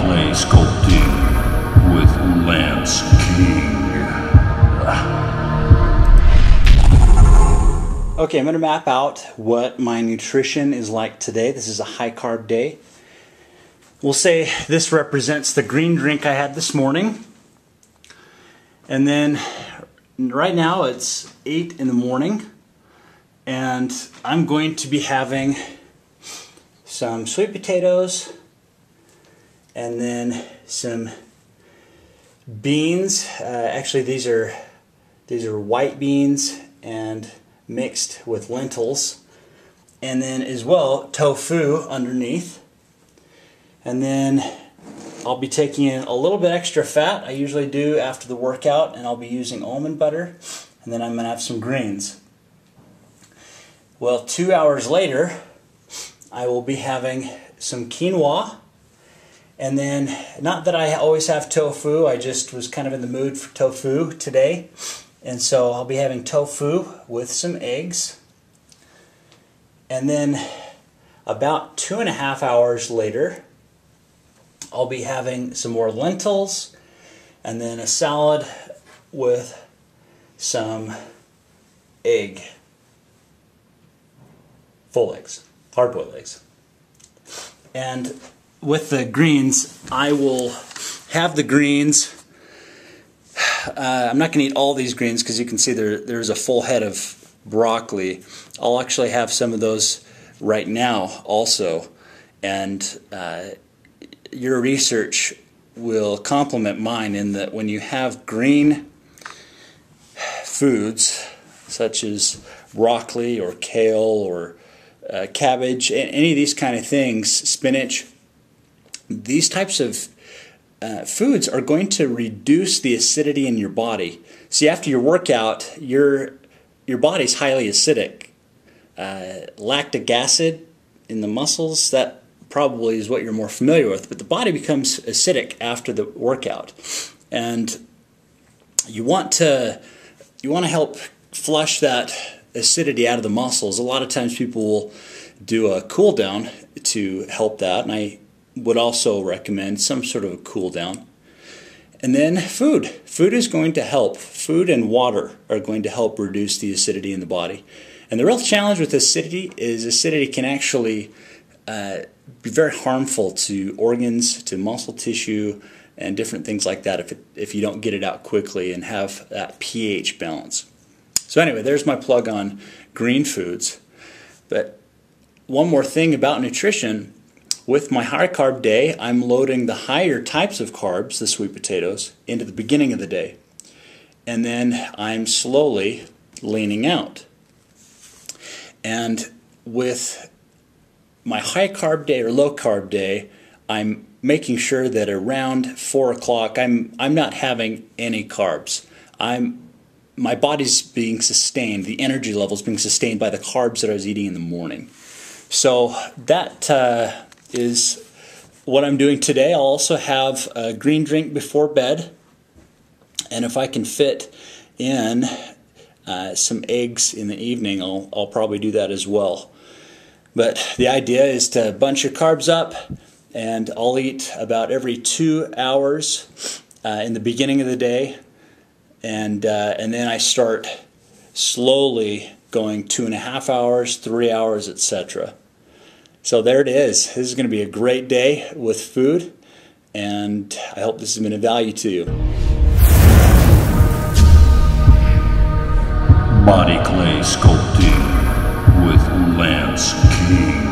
clay sculpting with Lance King. Okay, I'm going to map out what my nutrition is like today. This is a high carb day. We'll say this represents the green drink I had this morning. And then right now it's 8 in the morning. And I'm going to be having some sweet potatoes and then some beans. Actually, these are white beans and mixed with lentils, and then as well tofu underneath. And then I'll be taking in a little bit extra fat. I usually do after the workout, and I'll be using almond butter, and then I'm going to have some greens. Well, 2 hours later I will be having some quinoa, and then, not that I always have tofu, I just was kind of in the mood for tofu today, and so I'll be having tofu with some eggs. And then about 2.5 hours later I'll be having some more lentils and then a salad with some egg, full eggs, hard-boiled eggs. And with the greens, I will have the greens. I'm not going to eat all these greens because you can see there's a full head of broccoli. I'll actually have some of those right now also. And your research will complement mine in that when you have green foods such as broccoli or kale or cabbage, any of these kind of things, spinach, these types of foods are going to reduce the acidity in your body. See, after your workout, your body's highly acidic. Lactic acid in the muscles, that probably is what you're more familiar with, but the body becomes acidic after the workout. And you want to help flush that acidity out of the muscles. A lot of times people will do a cool down to help that, and I would also recommend some sort of a cool down. And then food. Food is going to help. Food and water are going to help reduce the acidity in the body. And the real challenge with acidity is acidity can actually be very harmful to organs, to muscle tissue, and different things like that if you don't get it out quickly and have that pH balance. So anyway, there's my plug on green foods. But one more thing about nutrition. With my high carb day, I'm loading the higher types of carbs, the sweet potatoes, into the beginning of the day. And then I'm slowly leaning out. And with my high carb day or low carb day, I'm making sure that around 4 o'clock I'm not having any carbs. My body's being sustained, the energy level's being sustained by the carbs that I was eating in the morning. So that is what I'm doing today. I'll also have a green drink before bed, and if I can fit in some eggs in the evening, I'll probably do that as well. But the idea is to bunch your carbs up, and I'll eat about every 2 hours in the beginning of the day, and then I start slowly going 2.5 hours, 3 hours, etc. So there it is. This is going to be a great day with food, and I hope this has been of value to you. Body clay sculpting with Lance King.